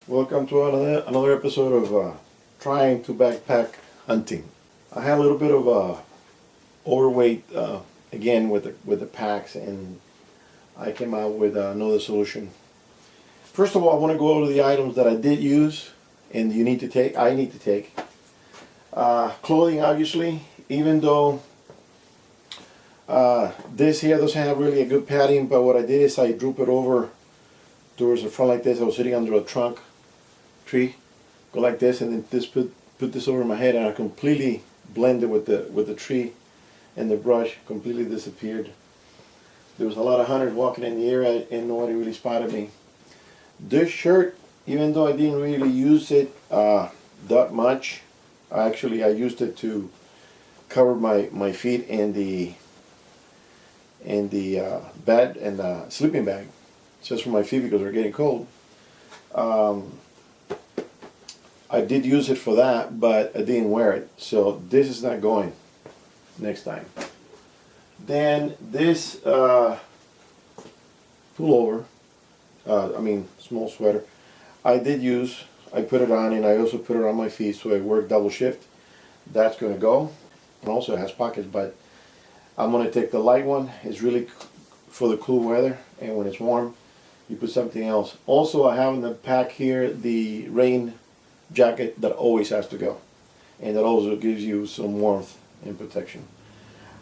Welcome to another episode of trying to backpack hunting. I had a little bit of overweight again with the packs, and I came out with another solution. First of all, I want to go over the items that I did use and you need to take. I need to take clothing, obviously. Even though this here doesn't have really a good padding, but what I did is I droop it over towards the front like this. I was sitting under a trunk tree, go like this, and then put this over my head, and I completely blended with the tree, and the brush completely disappeared. There was a lot of hunters walking in the area, and nobody really spotted me. This shirt, even though I didn't really use it that much, I used it to cover my feet and the bed and the sleeping bag, just for my feet because they're getting cold. I did use it for that, but I didn't wear it, so this is not going next time. Then this pullover, small sweater, I put it on, and I also put it on my feet, so I work double shift. That's going to go. And also it has pockets, but I'm going to take the light one. It's really for the cool weather, and when it's warm, you put something else. Also, I have in the pack here the rain jacket that always has to go, and that also gives you some warmth and protection.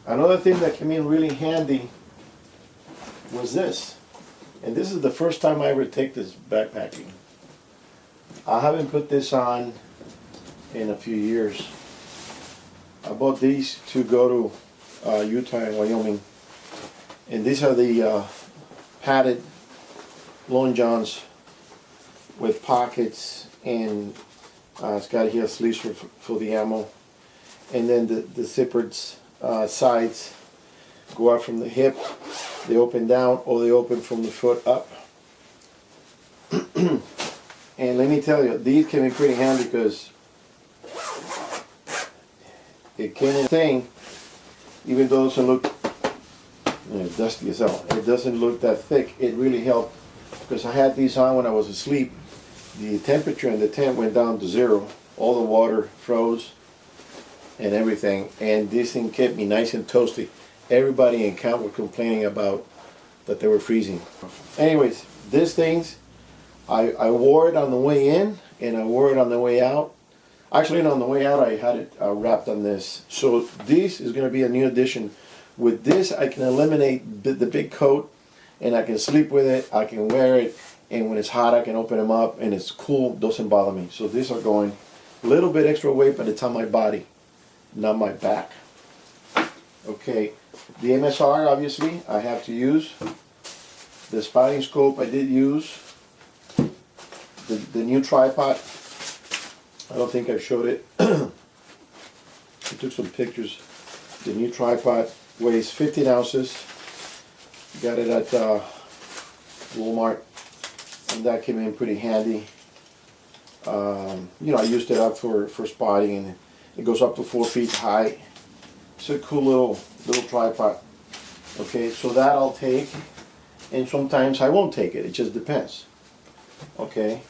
Another thing that came in really handy was this, and this is the first time I ever take this backpacking. I haven't put this on in a few years. I bought these to go to Utah and Wyoming, and these are the padded long johns with pockets, and it's got here sleeves for the ammo, and then the zippered sides go up from the hip. They open down, or they open from the foot up. And let me tell you, these can be pretty handy because it came in thing, even though it doesn't look dusty as hell. It doesn't look that thick. It really helped because I had these on when I was asleep. The temperature in the tent went down to 0. All the water froze and everything, and this thing kept me nice and toasty. Everybody in camp was complaining about that they were freezing. Anyways, these things, I wore it on the way in, and I wore it on the way out. Actually, on the way out, I had it wrapped on this. So this is going to be a new addition. With this, I can eliminate the big coat, and I can sleep with it. I can wear it, and when it's hot, I can open them up, and it's cool. Doesn't bother me. So these are going a little bit extra weight, but it's on my body, not my back. Okay, the MSR, obviously, I have to use. The spotting scope, I did use. The new tripod, I don't think I showed it. I took some pictures. The new tripod weighs 15 ounces. Got it at Walmart, and that came in pretty handy. I used it up for spotting, and it goes up to 4 feet high. It's a cool little tripod. Okay, so that I'll take, and sometimes I won't take it. It just depends. Okay.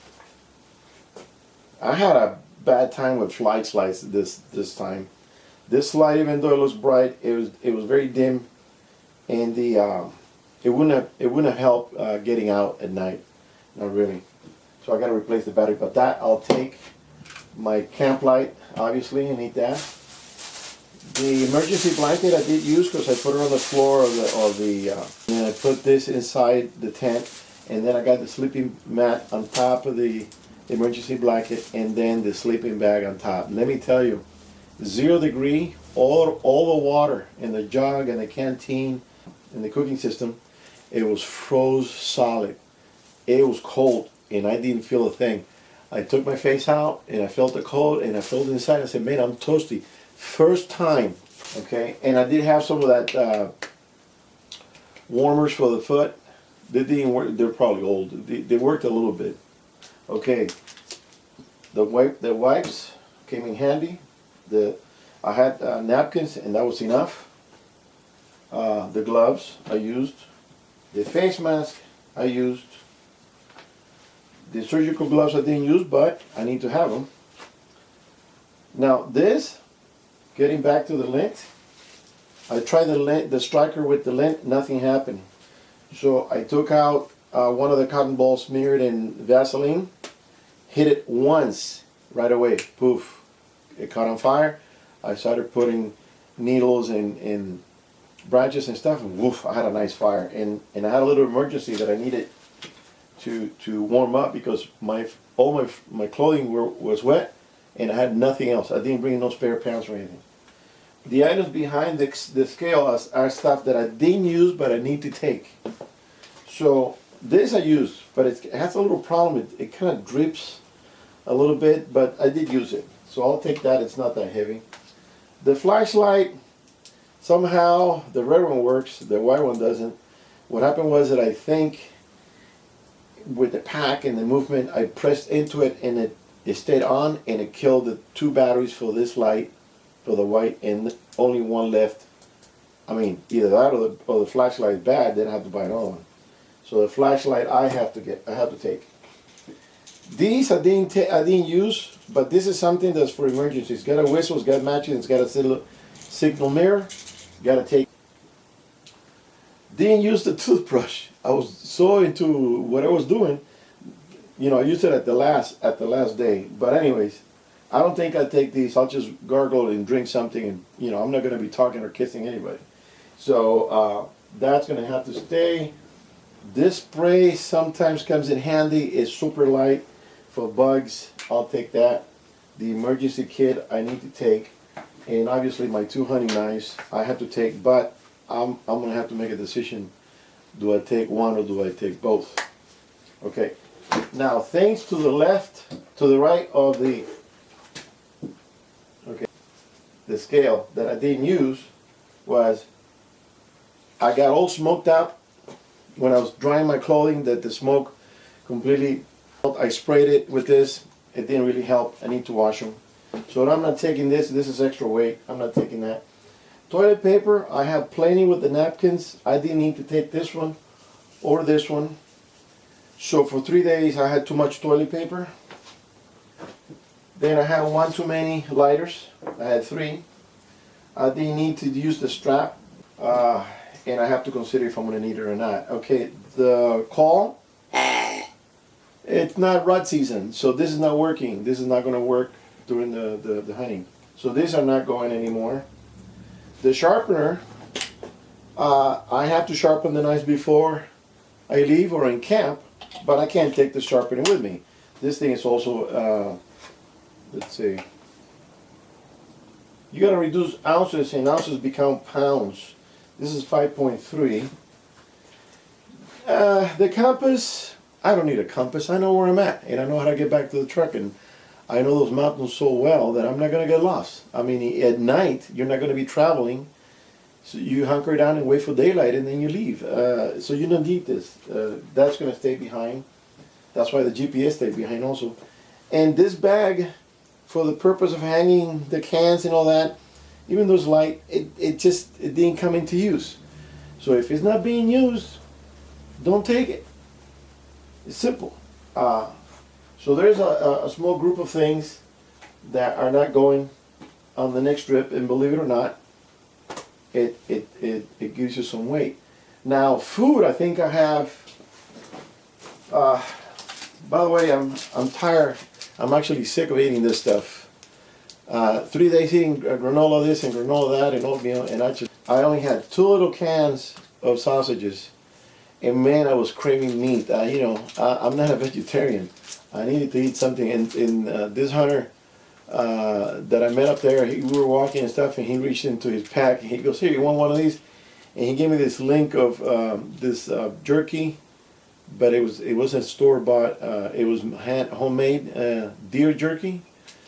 I had a bad time with flight lights this time. This light, even though it looks bright, it was very dim, and it wouldn't have helped getting out at night. Not really. So I got to replace the battery. But that I'll take. My camp light, obviously, I need that. The emergency blanket I did use because I put it on the floor and I put this inside the tent, and then I got the sleeping mat on top of the emergency blanket, and then the sleeping bag on top. Let me tell you, 0 degree, all the water in the jug and the canteen in the cooking system, it was froze solid. It was cold, and I didn't feel a thing. I took my face out, and I felt the cold, and I felt it inside. I said, man, I'm toasty. First time, okay? And I did have some of that warmers for the foot. They didn't work. They're probably old. They worked a little bit. Okay, the wipes came in handy. I had napkins, and that was enough. The gloves I used. The face mask I used. The surgical gloves I didn't use, but I need to have them. Now this, getting back to the lint, I tried the striker with the lint, nothing happened. So I took out one of the cotton balls smeared in Vaseline, hit it once, right away, poof, it caught on fire. I started putting needles and branches and stuff, and woof, I had a nice fire. And I had a little emergency that I needed to warm up because all my clothing was wet, and I had nothing else. I didn't bring no spare pants or anything. The items behind the scale are stuff that I didn't use but I need to take. So this I used, but it has a little problem. It kind of drips a little bit, but I did use it. So I'll take that, it's not that heavy. The flashlight, somehow the red one works, the white one doesn't. What happened was that I think with the pack and the movement, I pressed into it and it stayed on, and it killed the 2 batteries for this light, for the white, and only one left. I mean, either that or the flashlight is bad, then I have to buy another one. So the flashlight I have to take. These I didn't use, but this is something that's for emergencies. It's got a whistle, it's got matches, it's got a signal mirror. Got to take. Didn't use the toothbrush. I was so into what I was doing. You know, I used it at the last day. But anyways, I don't think I'd take these. I'll just gargle and drink something, and you know, I'm not going to be talking or kissing anybody. So that's going to have to stay. This spray sometimes comes in handy. It's super light for bugs. I'll take that. The emergency kit I need to take, and obviously my 2 hunting knives I have to take. But I'm going to have to make a decision. Do I take one or do I take both? Okay. Now things to the left, to the right of the scale that I didn't use was, I got all smoked out when I was drying my clothing, that the smoke completely, I sprayed it with this. It didn't really help. I need to wash them. So I'm not taking this. This is extra weight. I'm not taking that. Toilet paper, I have plenty with the napkins. I didn't need to take this one or this one. So for 3 days I had too much toilet paper. Then I had 1 too many lighters. I had 3. I didn't need to use the strap. And I have to consider if I'm going to need it or not. Okay, the call, it's not rut season, so this is not working. This is not going to work during the hunting. So these are not going anymore. The sharpener, I have to sharpen the knives before I leave or in camp, but I can't take the sharpener with me. This thing is also, let's see, you got to reduce ounces, and ounces become pounds. This is 5.3. The compass, I don't need a compass. I know where I'm at, and I know how to get back to the truck, and I know those mountains so well that I'm not going to get lost. I mean, at night, you're not going to be traveling, so you hunker down and wait for daylight, and then you leave. So you don't need this. That's going to stay behind. That's why the GPS stayed behind also. And this bag, for the purpose of hanging the cans and all that, even though it's light, it didn't come into use. So if it's not being used, don't take it. It's simple. So there's a small group of things that are not going on the next trip, and believe it or not, it gives you some weight. Now food, I think I have. By the way, I'm tired. I'm actually sick of eating this stuff. 3 days eating granola this and granola that and oatmeal, and I only had 2 little cans of sausages, and man, I was craving meat. You know, I'm not a vegetarian. I needed to eat something, and this hunter that I met up there, we were walking and stuff, and he reached into his pack and he goes, "Here, you want one of these?" And he gave me this link of this jerky, but it wasn't store bought. It was homemade deer jerky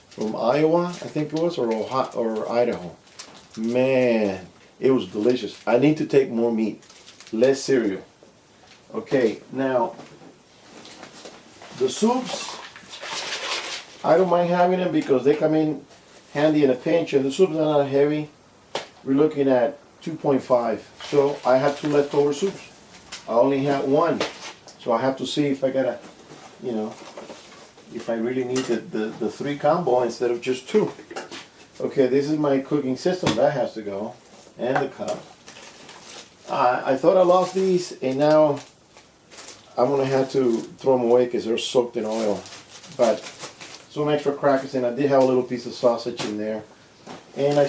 from Iowa, I think it was, or Idaho. Man, it was delicious. I need to take more meat, less cereal. Okay, now the soups, I don't mind having them because they come in handy in a pinch, and the soups are not heavy. We're looking at 2.5, so I have 2 leftover soups. I only had 1, so I have to see if I gotta, you know, if I really need the 3 combo instead of just 2. Okay, this is my cooking system. That has to go. And the cup. I thought I lost these, and now I'm going to have to throw them away because they're soaked in oil. But some extra crackers, and I did have a little piece of sausage in there. And I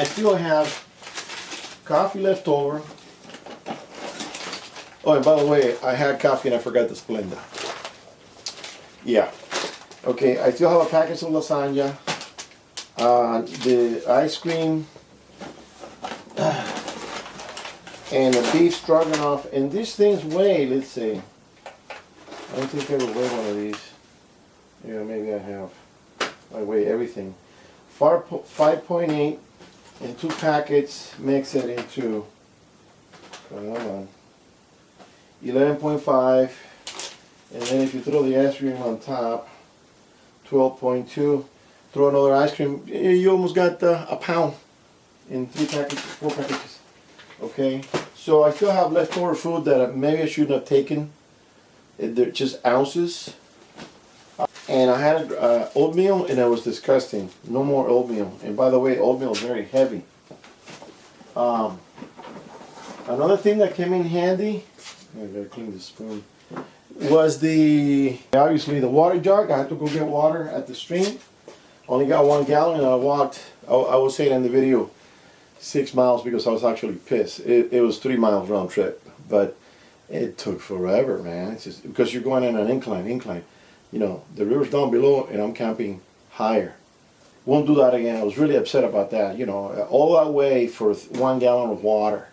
still have coffee left over. Oh, and by the way, I had coffee and I forgot the Splenda. Yeah. Okay, I still have a package of lasagna. The ice cream. And the beef stroganoff. And these things weigh, let's see. I don't think I ever weighed one of these. Yeah, maybe I have. I weigh everything. 5.8 and 2 packets makes it into 11.5, and then if you throw the ice cream on top, 12.2. Throw another ice cream, you almost got a pound in 3 packages, 4 packages. Okay, so I still have leftover food that maybe I shouldn't have taken. They're just ounces. And I had oatmeal, and it was disgusting. No more oatmeal. And by the way, oatmeal is very heavy. Another thing that came in handy, I gotta clean the spoon, was obviously the water jug. I had to go get water at the stream. Only got 1 gallon, and I walked, I will say it in the video, 6 miles because I was actually pissed. It was 3 miles round trip, but it took forever, man. It's just because you're going in an incline. You know, the river's down below and I'm camping higher. Won't do that again. I was really upset about that. You know, all that way for 1 gallon of water,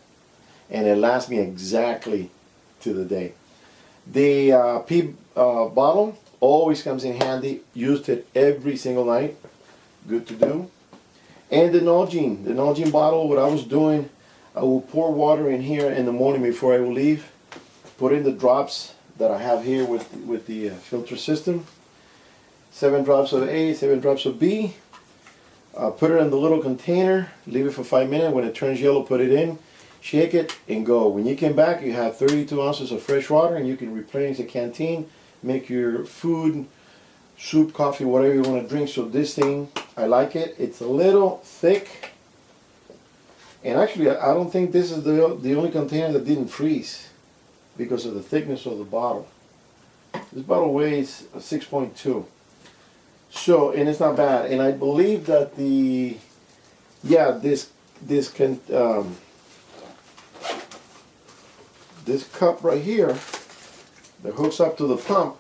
and it lasts me exactly to the day. The pea bottle always comes in handy. Used it every single night. Good to do. And the Nalgene bottle. What I was doing, I will pour water in here in the morning before I will leave. Put in the drops that I have here with the filter system. 7 drops of A, 7 drops of B. Put it in the little container. Leave it for 5 minutes. When it turns yellow, put it in. Shake it and go. When you come back, you have 32 ounces of fresh water, and you can replenish the canteen. Make your food, soup, coffee, whatever you want to drink. So this thing, I like it. It's a little thick. And actually, I don't think this is the only container that didn't freeze because of the thickness of the bottle. This bottle weighs 6.2. So, and it's not bad. And I believe that this cup right here that hooks up to the pump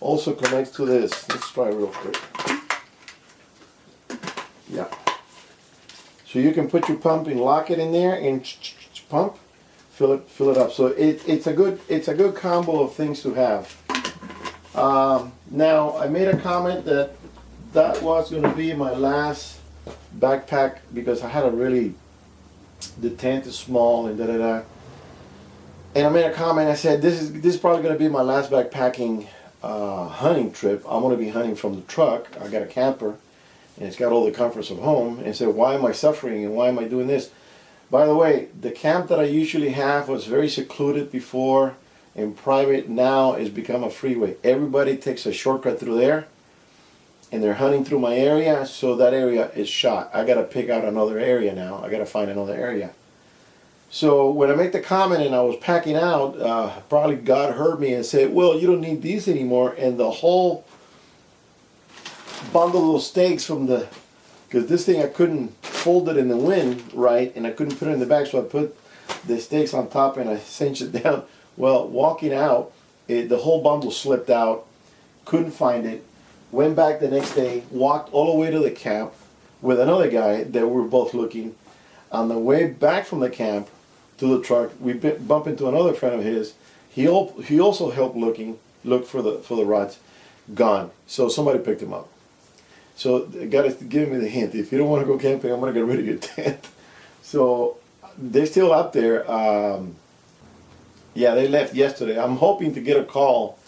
also connects to this. Let's try real quick. Yeah. So you can put your pump and lock it in there and pump, fill it up. So it's a good combo of things to have. Now I made a comment that was going to be my last backpack because I had the tent is small and And I made a comment. I said this is probably going to be my last backpacking hunting trip. I'm going to be hunting from the truck. I got a camper, and it's got all the comforts of home. And said, why am I suffering and why am I doing this? By the way, the camp that I usually have was very secluded before and private. Now it's become a freeway. Everybody takes a shortcut through there, and they're hunting through my area, so that area is shot. I got to pick out another area now. I got to find another area. So when I make the comment and I was packing out, probably God heard me and said, well, you don't need these anymore. And the whole bundle of steaks because this thing I couldn't fold it in the wind right, and I couldn't put it in the back, so I put the steaks on top and I cinched it down. Well, walking out, the whole bundle slipped out, couldn't find it, went back the next day, walked all the way to the camp with another guy that we were both looking. On the way back from the camp to the truck, we bump into another friend of his. He also helped look for the rods. Gone. So somebody picked him up. So the guy is giving me the hint. If you don't want to go camping, I'm going to get rid of your tent. So they're still out there. Yeah, they left yesterday. I'm hoping to get a call,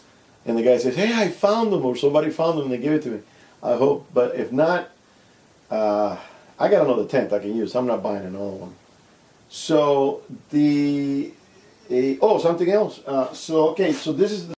and the guy says, "Hey, I found them," or somebody found them and they give it to me. I hope, but if not, I got another tent I can use. I'm not buying another one. So something else. So this is the